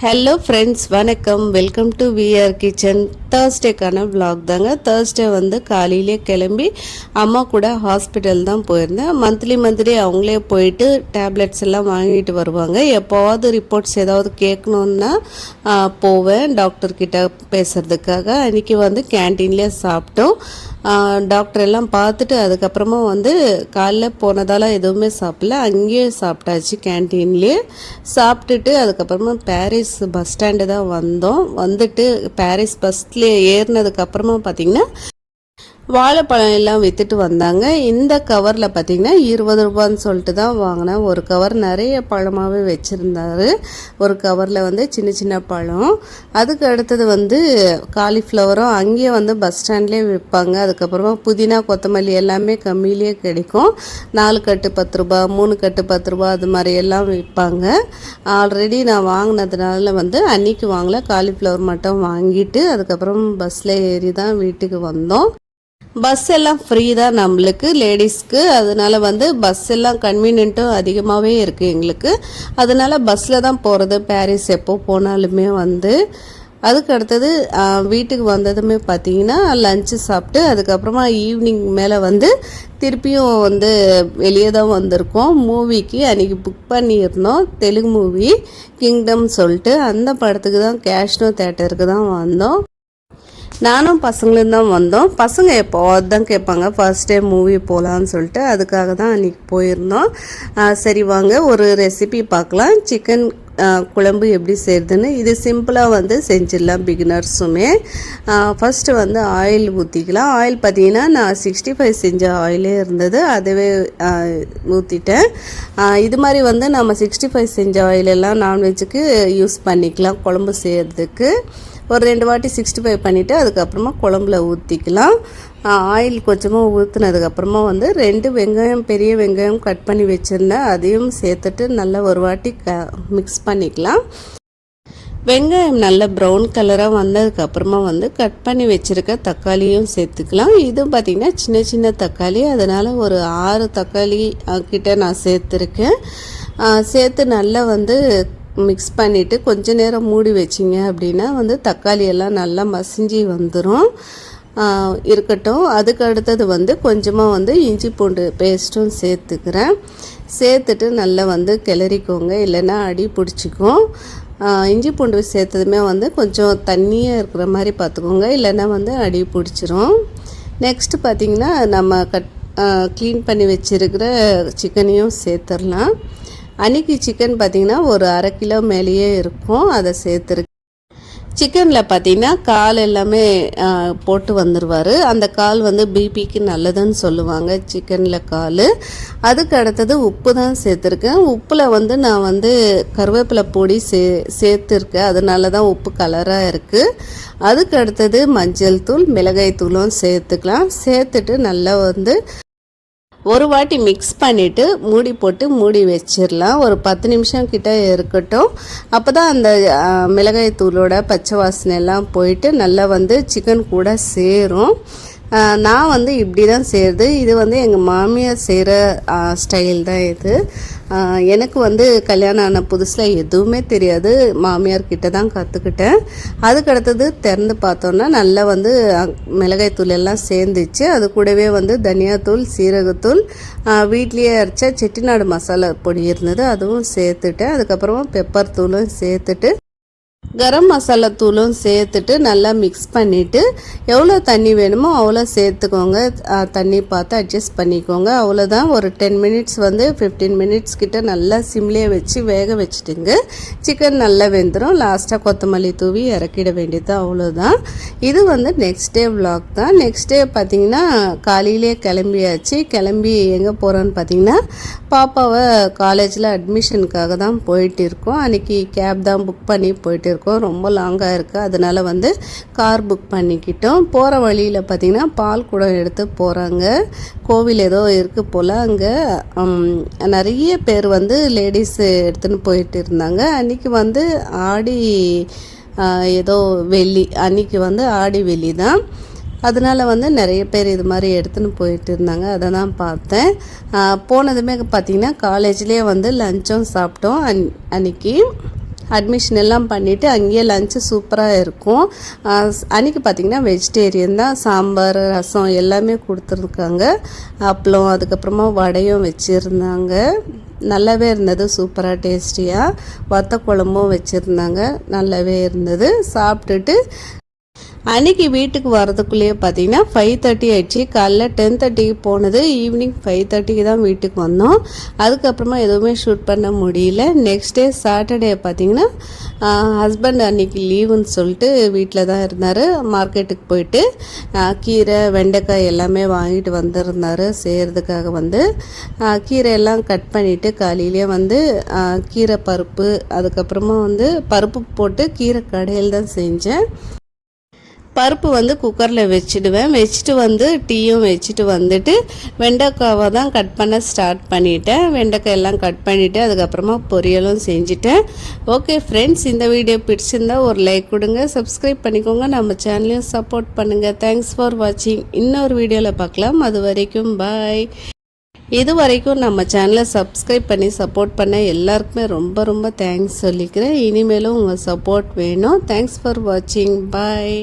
Hello friends, வணக்கம். Welcome to VR kitchen. தேர்ஸ்டேக்கான vlog தாங்க. தேர்ஸ்டே வந்து காலையிலே கிளம்பி அம்மா கூட ஹாஸ்பிட்டல் தான் போயிருந்தேன். மந்த்லி அவங்களே போயிட்டு டேப்லெட்ஸ் எல்லாம் வாங்கிட்டு வருவாங்க. எப்போவாவது ரிப்போர்ட்ஸ் ஏதாவது கேட்கணுன்னா போவேன் டாக்டர்கிட்ட பேசுகிறதுக்காக. அன்றைக்கி வந்து கேன்டீன்லேயே சாப்பிட்டோம். டாக்டர் எல்லாம் பார்த்துட்டு அதுக்கப்புறமா வந்து காலைல போனதால் எதுவுமே சாப்பிடல, அங்கேயே சாப்பிட்டாச்சு கேன்டீன்லேயே. சாப்பிட்டுட்டு அதுக்கப்புறமா பாரிஸ் பஸ் ஸ்டாண்டு தான் வந்தோம். வந்துட்டு பாரிஸ் பஸ்லேயே ஏறினதுக்கப்புறமா பார்த்திங்கன்னா வாழைப்பழம் எல்லாம் விற்றுட்டு வந்தாங்க. இந்த கவரில் பார்த்திங்கன்னா 20 ரூபான்னு சொல்லிட்டு தான் வாங்கினேன். ஒரு கவர் நிறைய பழமாகவே வச்சுருந்தாரு. ஒரு கவரில் வந்து சின்ன சின்ன பழம். அதுக்கு அடுத்தது வந்து காலிஃப்ளவரும் அங்கேயே வந்து பஸ் ஸ்டாண்ட்லேயே விற்பாங்க. அதுக்கப்புறமா புதினா கொத்தமல்லி எல்லாமே கம்மியிலே கிடைக்கும். 4 கட்டு 10 ரூபா, 3 கட்டு 10 ரூபா, அது மாதிரி எல்லாம் விற்பாங்க. ஆல்ரெடி நான் வாங்கினதுனால வந்து அன்றைக்கி வாங்கல, காலிஃப்ளவர் மட்டும் வாங்கிட்டு அதுக்கப்புறம் பஸ்ஸில் ஏறி தான் வீட்டுக்கு வந்தோம். பஸ் எல்லாம் ஃப்ரீ தான் நம்மளுக்கு, லேடிஸ்க்கு. அதனால வந்து பஸ் எல்லாம் கன்வீனியன்ட்டும் அதிகமாகவே இருக்குது எங்களுக்கு. அதனால பஸ்ஸில் தான் போகிறது பாரிஸ் எப்போ போனாலுமே வந்து. அதுக்கு அடுத்தது வீட்டுக்கு வந்ததுமே பார்த்திங்கன்னா லஞ்சு சாப்பிட்டு அதுக்கப்புறமா ஈவினிங் மேலே வந்து திருப்பியும் வந்து வெளியே தான் வந்திருக்கோம். மூவிக்கு அன்றைக்கி புக் பண்ணியிருந்தோம், தெலுங்கு மூவி கிங்டம் சொல்லிட்டு. அந்த படத்துக்கு தான் கேஷ்னோ தேட்டருக்கு தான் வந்தோம். நானும் பசங்களும் தான் வந்தோம். பசங்க எப்போது தான் கேட்பாங்க ஃபர்ஸ்ட் டே மூவி போகலான்னு சொல்லிட்டு. அதுக்காக தான் அன்றைக்கி போயிருந்தோம். சரி வாங்க ஒரு ரெசிபி பார்க்கலாம். சிக்கன் குழம்பு எப்படி செய்கிறதுன்னு. இது சிம்பிளாக வந்து செஞ்சிடலாம் பிகினர்ஸுமே. ஃபஸ்ட்டு வந்து ஆயில் ஊற்றிக்கலாம். ஆயில் பார்த்திங்கன்னா நான் 65 செஞ்ச ஆயிலே இருந்தது, அதுவே ஊற்றிட்டேன். இது மாதிரி வந்து நம்ம 65 செஞ்ச ஆயிலெல்லாம் நான்வெஜ்ஜுக்கு யூஸ் பண்ணிக்கலாம் குழம்பு செய்கிறதுக்கு. ஒரு 2 வாட்டி 65 பண்ணிவிட்டு அதுக்கப்புறமா குழம்புல ஊற்றிக்கலாம். ஆயில் கொஞ்சமாக ஊற்றுனதுக்கப்புறமா வந்து 2 வெங்காயம், பெரிய வெங்காயம் கட் பண்ணி வச்சுருந்தேன், அதையும் சேர்த்துட்டு நல்லா ஒரு வாட்டி மிக்ஸ் பண்ணிக்கலாம். வெங்காயம் நல்ல ப்ரௌன் கலராக வந்ததுக்கப்புறமா வந்து கட் பண்ணி வச்சுருக்க தக்காளியும் சேர்த்துக்கலாம். இது பார்த்திங்கன்னா சின்ன சின்ன தக்காளி, அதனால் ஒரு 6 தக்காளி கிட்ட நான் சேர்த்துருக்கேன். சேர்த்து நல்லா வந்து மிக்ஸ் பண்ணிவிட்டு கொஞ்ச நேரம் மூடி வச்சிங்க அப்படின்னா வந்து தக்காளி எல்லாம் நல்லா மசிஞ்சு வந்துடும். இருக்கட்டும். அதுக்கு அடுத்தது வந்து கொஞ்சமாக வந்து இஞ்சி பூண்டு பேஸ்ட்டும் சேர்த்துக்கிறேன். சேர்த்துட்டு நல்லா வந்து கிளறிக்கோங்க, இல்லைன்னா அடி பிடிச்சிக்கும். இஞ்சி பூண்டு சேர்த்ததுமே வந்து கொஞ்சம் தண்ணியாக இருக்கிற மாதிரி பார்த்துக்கோங்க, இல்லைன்னா வந்து அடி பிடிச்சிரும். நெக்ஸ்ட்டு பார்த்திங்கன்னா நம்ம க்ளீன் பண்ணி வச்சுருக்கிற சிக்கனையும் சேர்த்துடலாம். அன்றைக்கி சிக்கன் பார்த்திங்கன்னா ஒரு 1/2 கிலோ மேலேயே இருக்கும், அதை சேர்த்துருக்கு. சிக்கனில் பார்த்திங்கன்னா கால் எல்லாமே போட்டு வந்துடுவார். அந்த கால் வந்து பிபிக்கு நல்லதுன்னு சொல்லுவாங்க சிக்கனில் கால். அதுக்கு அடுத்தது உப்பு தான் சேர்த்துருக்கேன். உப்பில் வந்து நான் வந்து கருவேப்பிலை பொடி சேர்த்துருக்கேன், அதனால தான் உப்பு கலராக இருக்குது. அதுக்கு அடுத்தது மஞ்சள் தூள், மிளகாய் தூளும் சேர்த்துக்கலாம். சேர்த்துட்டு நல்லா வந்து ஒரு வாட்டி மிக்ஸ் பண்ணிவிட்டு மூடி போட்டு மூடி வச்சிடலாம். ஒரு 10 நிமிஷம் கிட்ட இருக்கட்டும். அப்போ தான் அந்த மிளகாய் தூளோட பச்சை வாசனை எல்லாம் போயிட்டு நல்லா வந்து சிக்கன் கூட சேரும். நான் வந்து இப்படி தான் செய்கிறது. இது வந்து எங்கள் மாமியார் செய்கிற ஸ்டைல் தான் இது. எனக்கு வந்து கல்யாணம் ஆன புதுசில் எதுவுமே தெரியாது, மாமியார்கிட்ட தான் கற்றுக்கிட்டேன். அதுக்கடுத்தது திறந்து பார்த்தோன்னா நல்லா வந்து மிளகாய் தூள் எல்லாம் சேர்ந்துச்சு. அது கூடவே வந்து தனியாத்தூள், சீரகத்தூள், வீட்லேயே அரைச்ச செட்டிநாடு மசாலா பொடி இருந்தது, அதுவும் சேர்த்துட்டேன். அதுக்கப்புறமா பெப்பர் தூளும் சேர்த்துட்டு கரம் மசாலா தூளும் சேர்த்துட்டு நல்லா மிக்ஸ் பண்ணிவிட்டு எவ்வளோ தண்ணி வேணுமோ அவ்வளோ சேர்த்துக்கோங்க. தண்ணி பார்த்து அட்ஜஸ்ட் பண்ணிக்கோங்க. அவ்வளோதான். ஒரு 10 மினிட்ஸ் வந்து 15 மினிட்ஸ் கிட்ட நல்லா சிம்லேயே வச்சு வேக வச்சுட்டுங்க. சிக்கன் நல்லா வெந்துடும். லாஸ்ட்டாக கொத்தமல்லி தூவி இறக்கிட வேண்டியது, அவ்வளோதான். இது வந்து நெக்ஸ்ட் டே விலாக் தான். நெக்ஸ்ட் டே பார்த்திங்கன்னா காலையிலே கிளம்பியாச்சு. கிளம்பி எங்கே போகிறோன்னு பார்த்திங்கன்னா பாப்பாவை காலேஜில் அட்மிஷனுக்காக தான் போயிட்டு இருக்கோம். அன்றைக்கி கேப் தான் புக் பண்ணி போயிட்டு இருக்கோம். ரொம்ப லாங்காக இருக்குது, அதனால் வந்து கார் புக் பண்ணிக்கிட்டோம். போகிற வழியில் பார்த்திங்கன்னா பால் குடம் எடுத்து போகிறாங்க. கோவில் ஏதோ இருக்குது போல். அங்கே நிறைய பேர் வந்து லேடிஸ் எடுத்துன்னு போயிட்டு இருந்தாங்க. அன்றைக்கி வந்து ஆடி ஏதோ வெள்ளி, அன்றைக்கி வந்து ஆடி வெள்ளி தான். அதனால் வந்து நிறைய பேர் இது மாதிரி எடுத்துன்னு போயிட்டு இருந்தாங்க, அதை தான் பார்த்தேன். போனதுமே பார்த்திங்கன்னா காலேஜ்லேயே வந்து லஞ்சும் சாப்பிட்டோம். அன்றைக்கி அட்மிஷன் எல்லாம் பண்ணிவிட்டு அங்கேயே லஞ்சு சூப்பராக இருக்கும். அன்றைக்கி பார்த்திங்கன்னா வெஜிடேரியன் தான். சாம்பார் ரசம் எல்லாமே கொடுத்துருக்காங்க. அப்பளம் அதுக்கப்புறமா வடையும் வச்சுருந்தாங்க. நல்லாவே இருந்தது, சூப்பராக டேஸ்டியாக. வத்த குழம்பும் வச்சுருந்தாங்க, நல்லாவே இருந்தது. சாப்பிட்டுட்டு அன்றைக்கி வீட்டுக்கு வரதுக்குள்ளேயே பார்த்திங்கன்னா 5:30 ஆயிடுச்சு. காலைல 10:30க்கு போனது, ஈவினிங் 5:30க்கு தான் வீட்டுக்கு வந்தோம். அதுக்கப்புறமா எதுவுமே ஷூட் பண்ண முடியல. நெக்ஸ்ட் டே சாட்டர்டே பார்த்திங்கன்னா ஹஸ்பண்ட் அன்றைக்கி லீவுன்னு சொல்லிட்டு வீட்டில் தான் இருந்தார். மார்க்கெட்டுக்கு போயிட்டு கீரை வெண்டைக்காய் எல்லாமே வாங்கிட்டு வந்திருந்தார். செய்கிறதுக்காக வந்து கீரையெல்லாம் கட் பண்ணிவிட்டு காலையிலே வந்து கீரை பருப்பு, அதுக்கப்புறமா வந்து பருப்பு போட்டு கீரை கடையில் தான் செஞ்சேன். பருப்பு வந்து குக்கரில் வச்சுட்டு வந்து டீயும் வச்சுட்டு வந்துட்டு வெண்டைக்காவை தான் கட் பண்ண ஸ்டார்ட் பண்ணிட்டேன். வெண்டைக்காய் எல்லாம் கட் பண்ணிவிட்டு அதுக்கப்புறமா பொரியலும் செஞ்சுட்டேன். ஓகே ஃப்ரெண்ட்ஸ், இந்த வீடியோ பிடிச்சிருந்தா ஒரு லைக் கொடுங்க, சப்ஸ்கிரைப் பண்ணிக்கோங்க, நம்ம சேனலையும் சப்போர்ட் பண்ணுங்கள். தேங்க்ஸ் ஃபார் வாட்சிங். இன்னொரு வீடியோவில் பார்க்கலாம். அது வரைக்கும் பாய். இது வரைக்கும் நம்ம சேனலை சப்ஸ்கிரைப் பண்ணி சப்போர்ட் பண்ண எல்லாருக்குமே ரொம்ப ரொம்ப தேங்க்ஸ் சொல்லிக்கிறேன். இனிமேலும் உங்கள் சப்போர்ட் வேணும். தேங்க்ஸ் ஃபார் வாட்சிங். பாய்.